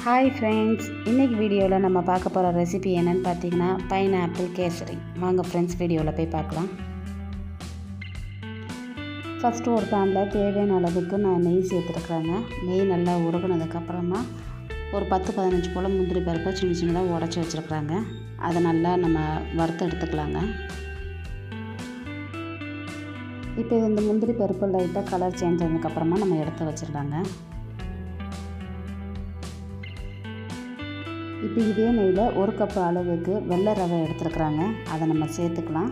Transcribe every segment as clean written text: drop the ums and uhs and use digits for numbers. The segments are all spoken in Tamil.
ஹாய் ஃப்ரெண்ட்ஸ், இன்றைக்கி வீடியோவில் நம்ம பார்க்க போகிற ரெசிபி என்னென்னு பார்த்தீங்கன்னா பைனாப்பிள் கேசரி. வாங்க ஃப்ரெண்ட்ஸ், வீடியோவில் போய் பார்க்கலாம். ஃபஸ்ட்டு ஒரு பேனில் தேவையான அளவுக்கு நான் நெய் சேர்த்துருக்குறேங்க. நெய் நல்லா உருகுனதுக்கப்புறமா ஒரு 10-15 போல் முந்திரி பருப்பை சின்ன சின்னதாக உடச்சி வச்சுருக்குறாங்க. அதை நல்லா நம்ம வறுத்து எடுத்துக்கலாங்க. இப்போ இந்த முந்திரி பருப்பு லைட்டாக கலர் சேஞ்ச் ஆனதுக்கப்புறமா நம்ம எடுத்து வச்சிடலாங்க. இப்போ இதே நெய்யில் 1 கப் அளவுக்கு வெள்ளை ரவை எடுத்துருக்குறாங்க. அதை நம்ம சேர்த்துக்கலாம்.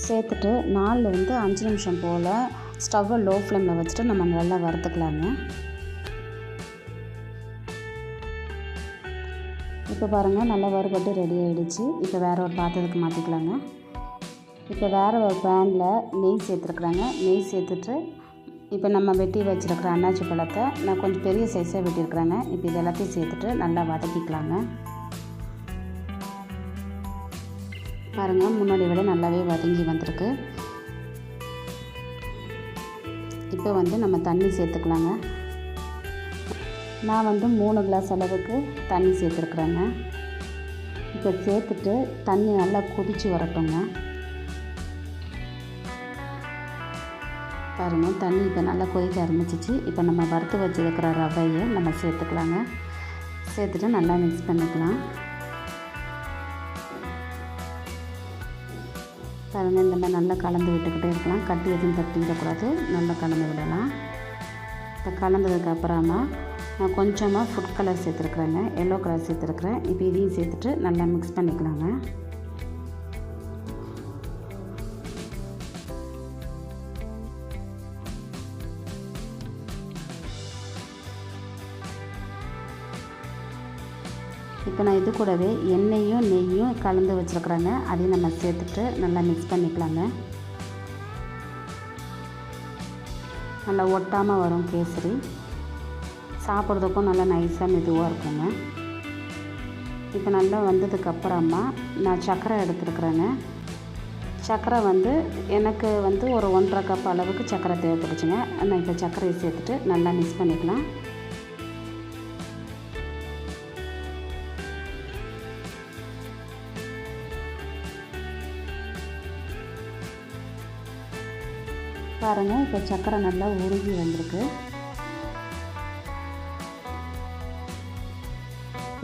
சேர்த்துட்டு 4-5 நிமிஷம் போல் ஸ்டவ்வை லோ ஃப்ளேமில் வச்சுட்டு நம்ம நல்லா வறுத்துக்கலாங்க. இப்போ பாருங்கள், நல்லா வறுபட்டு ரெடி ஆகிடுச்சு. இப்போ வேறு ஒரு பாத்திரத்துக்கு மாற்றிக்கலாங்க. இப்போ வேறு ஒரு பேனில் நெய் சேர்த்துருக்குறாங்க. நெய் சேர்த்துட்டு இப்போ நம்ம வெட்டி வச்சுருக்கிற அன்னாச்சி பழத்தை நான் கொஞ்சம் பெரிய சைஸாக வெட்டியிருக்கிறேங்க. இப்போ இது எல்லாத்தையும் சேர்த்துட்டு நல்லா வதக்கிக்கலாங்க. பாருங்கள், முன்னாடி விட நல்லாவே வதங்கி வந்திருக்கு. இப்போ நம்ம தண்ணி சேர்த்துக்கலாங்க. நான் 3 கிளாஸ் அளவுக்கு தண்ணி சேர்த்துருக்குறேங்க. இப்போ சேர்த்துட்டு தண்ணி நல்லா கொதித்து வரட்டுங்க. பாருங்கள், தண்ணி இப்போ நல்லா கொதிக்க ஆரம்பிச்சிச்சு. இப்போ நம்ம வறுத்து வச்சுருக்கிற ரவையை நம்ம சேர்த்துக்கலாங்க. சேர்த்துட்டு நல்லா மிக்ஸ் பண்ணிக்கலாம். பாருங்கள், இந்த மாதிரி நல்லா கலந்து விட்டுக்கிட்டே இருக்கலாம். கட்டி எதுவும் தட்டிடக்கூடாது. நல்லா கலந்து விடலாம். இப்போ கலந்ததுக்கப்புறமா நான் கொஞ்சமாக ஃபுட் கலர் சேர்த்துருக்குறேங்க. எல்லோ கலர் சேர்த்துருக்குறேன். இப்போ இதையும் சேர்த்துட்டு நல்லா மிக்ஸ் பண்ணிக்கலாங்க. இப்போ நான் இது கூடவே எண்ணெயும் நெய்யும் கலந்து வச்சுருக்குறேங்க. அதையும் நம்ம சேர்த்துட்டு நல்லா மிக்ஸ் பண்ணிக்கலாங்க. நல்லா ஒட்டாமல் வரும் கேசரி. சாப்பிட்றதுக்கும் நல்லா நைஸாக மெதுவாக இருக்குங்க. இப்போ நல்லா வந்ததுக்கப்புறமா நான் சர்க்கரை எடுத்துருக்குறேங்க. சர்க்கரை எனக்கு ஒரு 1.5 கப் அளவுக்கு சர்க்கரை தேவைப்பட்டுச்சுங்க. நான் இப்போ சர்க்கரையை சேர்த்துட்டு நல்லா மிக்ஸ் பண்ணிக்கலாம். பாருங்கள், இப்போ சர்க்கரை நல்லா உருகி வந்திருக்கு.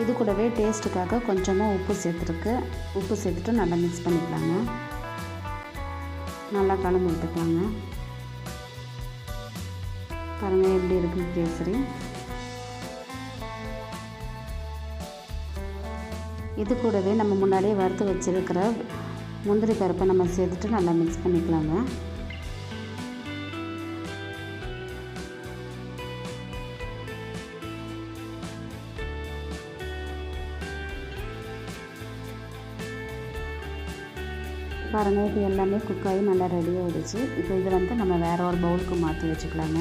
இது கூடவே டேஸ்ட்டுக்காக கொஞ்சமாக உப்பு சேர்த்துருக்கு. உப்பு சேர்த்துட்டு நல்லா மிக்ஸ் பண்ணிக்கலாங்க. நல்லா கலந்து விட்டுக்கலாங்க. பாருங்கள், எப்படி இருக்குது கேசரி. இது கூடவே நம்ம முன்னாடியே வறுத்து வச்சுருக்கிற முந்திரி பருப்பை நம்ம சேர்த்துட்டு நல்லா மிக்ஸ் பண்ணிக்கலாங்க. பாருங்கள், இது எல்லாமே குக்காகி நல்லா ரெடி ஆகிடுச்சு. இப்போ இது நம்ம வேறு ஒரு பவுலுக்கு மாற்றி வச்சுக்கலாங்க.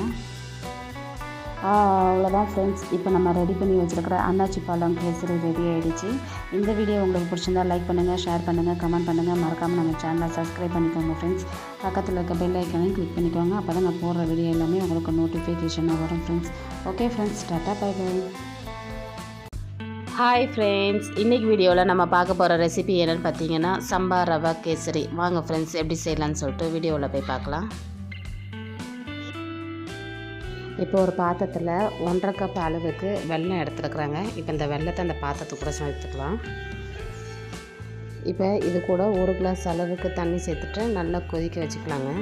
அவ்வளோதான் ஃப்ரெண்ட்ஸ், இப்போ நம்ம ரெடி பண்ணி வச்சுருக்கிற அன்னாச்சி பழம் கேசரி ரெடி ஆகிடுச்சு. இந்த வீடியோ உங்களுக்கு பிடிச்சிருந்தா லைக் பண்ணுங்கள், ஷேர் பண்ணுங்கள், கமெண்ட் பண்ணுங்கள். மறக்காமல் நம்ம சேனலை சப்ஸ்கிரைப் பண்ணிக்கோங்க ஃப்ரெண்ட்ஸ். பக்கத்தில் இருக்க பெல் ஐக்கானையும் கிளிக் பண்ணிக்கோங்க. அப்போ தான் நான் போடுற வீடியோ எல்லாமே உங்களுக்கு நோட்டிஃபிகேஷனாக வரும் friends. Okay friends, tata bye bye. Hi friends, இன்றைக்கி வீடியோவில் நம்ம பார்க்க போகிற ரெசிபி என்னென்னு பார்த்தீங்கன்னா சம்பா ரவா கேசரி. வாங்க ஃப்ரெண்ட்ஸ், எப்படி செய்யலான்னு சொல்லிட்டு வீடியோவில் போய் பார்க்கலாம். இப்போ ஒரு பாத்திரத்தில் 1.5 கப் அளவுக்கு வெல்லம் எடுத்துருக்குறாங்க. இப்போ இந்த வெல்லத்தை அந்த பாத்திரத்துக்கு கூட சேர்த்துக்கலாம். இப்போ இது கூட 1 கிளாஸ் அளவுக்கு தண்ணி சேர்த்துட்டு நல்லா கொதிக்க வச்சுக்கலாங்க.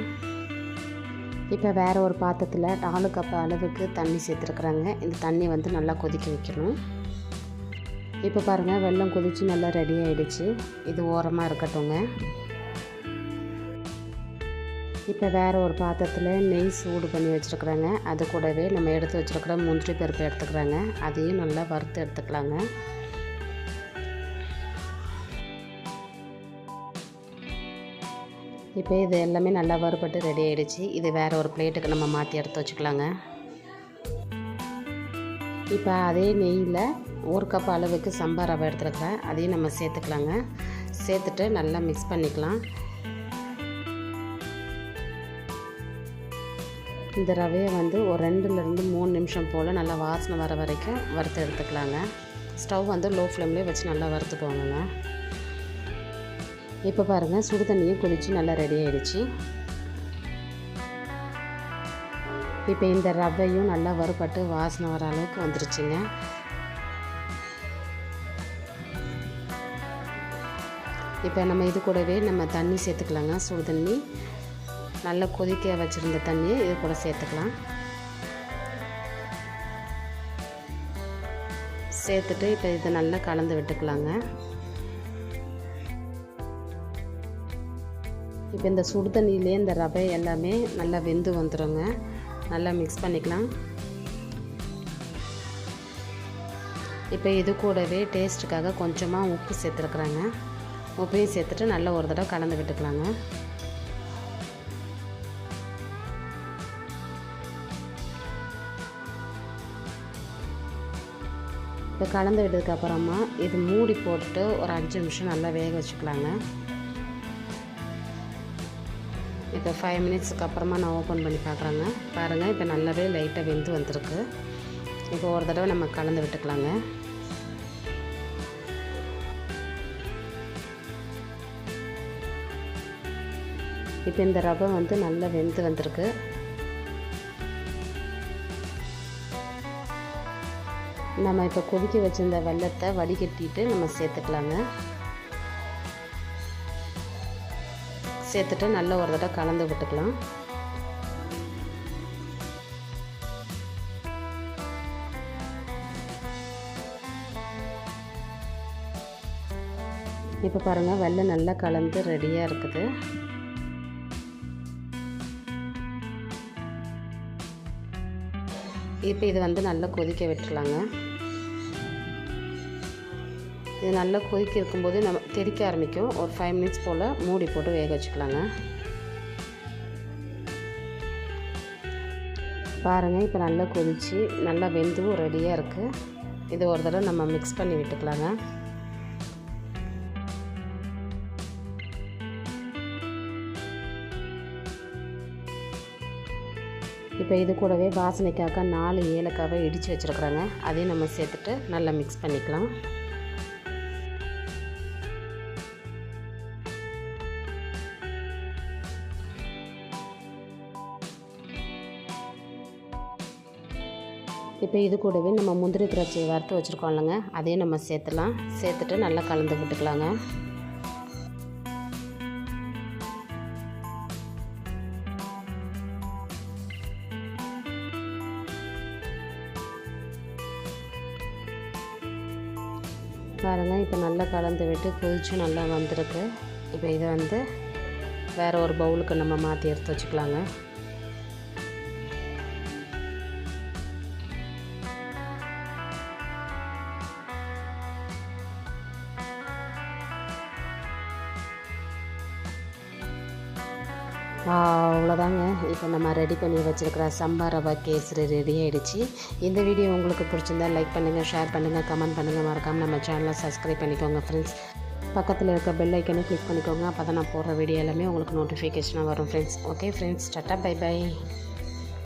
இப்போ வேறு ஒரு பாத்திரத்தில் 4 கப் அளவுக்கு தண்ணி சேர்த்துருக்குறாங்க. இந்த தண்ணி நல்லா கொதிக்க வைக்கணும். இப்போ பாருங்கள், வெல்லம் கொதித்து நல்லா ரெடி ஆகிடுச்சு. இது ஓரமாக இருக்கட்டுங்க. இப்போ வேறு ஒரு பாத்திரத்தில் நெய் சூடு பண்ணி வச்சுருக்குறாங்க. அது கூடவே நம்ம எடுத்து வச்சுருக்கிற முந்திரி பருப்பு எடுத்துக்கிறாங்க. அதையும் நல்லா வறுத்து எடுத்துக்கலாங்க. இப்போ இது எல்லாமே நல்லா வறுபட்டு ரெடி ஆகிடுச்சு. இது வேறு ஒரு பிளேட்டுக்கு நம்ம மாற்றி எடுத்து வச்சுக்கலாங்க. இப்போ அதே நெய்யில் 1 கப் அளவுக்கு சம்பா ரவை எடுத்துருக்குறேன். அதையும் நம்ம சேர்த்துக்கலாங்க. சேர்த்துட்டு நல்லா மிக்ஸ் பண்ணிக்கலாம். இந்த ரவையை வந்து ஒரு 2லேருந்து 3 நிமிஷம் போல் நல்லா வாசனை வர வரைக்கும் வறுத்து எடுத்துக்கலாங்க. ஸ்டவ் வந்து லோ ஃப்ளேம்லேயே வச்சு நல்லா வறுத்துக்கோங்க. இப்போ பாருங்கள், சுடு தண்ணியும் கொதித்து நல்லா ரெடி ஆகிடுச்சு. இப்போ இந்த ரவையும் நல்லா வறுபட்டு வாசனை வர அளவுக்கு வந்துருச்சுங்க. இப்போ நம்ம இது கூடவே நம்ம தண்ணி சேர்த்துக்கலாங்க. சுடு தண்ணி நல்லா கொதிக்க வச்சுருந்த தண்ணியை இது கூட சேர்த்துக்கலாம். சேர்த்துட்டு இப்போ இதை நல்லா கலந்து விட்டுக்கலாங்க. இப்போ இந்த சுடு தண்ணியிலே இந்த ரவை எல்லாமே நல்லா வெந்து வந்துடுங்க. நல்லா மிக்ஸ் பண்ணிக்கலாம். இப்போ இது கூடவே டேஸ்ட்டுக்காக கொஞ்சமாக உப்பு சேர்த்துருக்குறாங்க. உப்பையும் சேர்த்துட்டு நல்லா ஒரு தடவை கலந்து விட்டுக்கலாங்க. இப்போ கலந்து விட்டதுக்கப்புறமா இது மூடி போட்டுட்டு ஒரு 5 நிமிஷம் நல்லா வேக வச்சுக்கலாங்க. இப்போ 5 மினிட்ஸுக்கு அப்புறமா நான் ஓப்பன் பண்ணி பார்க்குறேங்க. பாருங்கள், இப்போ நல்லாவே லைட்டாக வெந்து வந்திருக்கு. இப்போ ஒரு தடவை நம்ம கலந்து விட்டுக்கலாங்க. இப்போ இந்த ரவை வந்து நல்லா வெந்து வந்திருக்கு. நம்ம இப்போ கொதிக்க வச்சிருந்த வெல்லத்தை வடிகட்டிட்டு நம்ம சேர்த்துக்கலாங்க. சேர்த்துட்டு நல்லா ஒரு தடவை கலந்து விட்டுக்கலாம். இப்போ பாருங்கள், வெல்லம் நல்லா கலந்து ரெடியாக இருக்குது. இப்போ இது வந்து நல்லா கொதிக்க விட்டுருலாங்க. இது நல்லா கொதிக்க இருக்கும்போது நம்ம தெறிக்க ஆரம்பிக்கும். ஒரு 5 மினிட்ஸ் போல் மூடி போட்டு வேக வச்சுக்கலாங்க. பாருங்கள், இப்போ நல்லா கொதித்து நல்லா வெந்தும் ரெடியாக இருக்குது. இது ஒரு தடவை நம்ம மிக்ஸ் பண்ணி விட்டுக்கலாங்க. இப்போ இது கூடவே வாசனைக்காக 4 ஏலக்காவை இடித்து வச்சுருக்குறாங்க. அதையும் நம்ம சேர்த்துட்டு நல்லா மிக்ஸ் பண்ணிக்கலாம். இப்போ இது கூடவே நம்ம முந்திரி திராட்சையை வறுத்து வச்சுருக்கோம் இல்லைங்க, அதையும் நம்ம சேர்த்துலாம். சேர்த்துட்டு நல்லா கலந்து விட்டுக்கலாங்க. பாருங்கள், இப்போ நல்லா கலந்து விட்டு கொதிச்சு நல்லா வந்திருக்கு. இப்போ இதை வந்து வேறு ஒரு பவுலுக்கு நம்ம மாற்றி எடுத்து வச்சுக்கலாங்க. அவ்வளோதாங்க. இப்போ நம்ம ரெடி பண்ணி வச்சுருக்கிற சம்பா ரவா கேசரி ரெடி ஆகிடுச்சு. இந்த வீடியோ உங்களுக்கு பிடிச்சிருந்தால் லைக் பண்ணுங்கள், ஷேர் பண்ணுங்கள், கமெண்ட் பண்ணுங்கள். மறக்காமல் நம்ம சேனலை சப்ஸ்கிரைப் பண்ணிக்கோங்க ஃப்ரெண்ட்ஸ். பக்கத்தில் இருக்க பெல் ஐக்கனை கிளிக் பண்ணிக்கோங்க. அப்போ தான் நான் போடுற வீடியோ எல்லாமே உங்களுக்கு நோட்டிஃபிகேஷனாக வரும் friends. Okay friends, tata, bye by.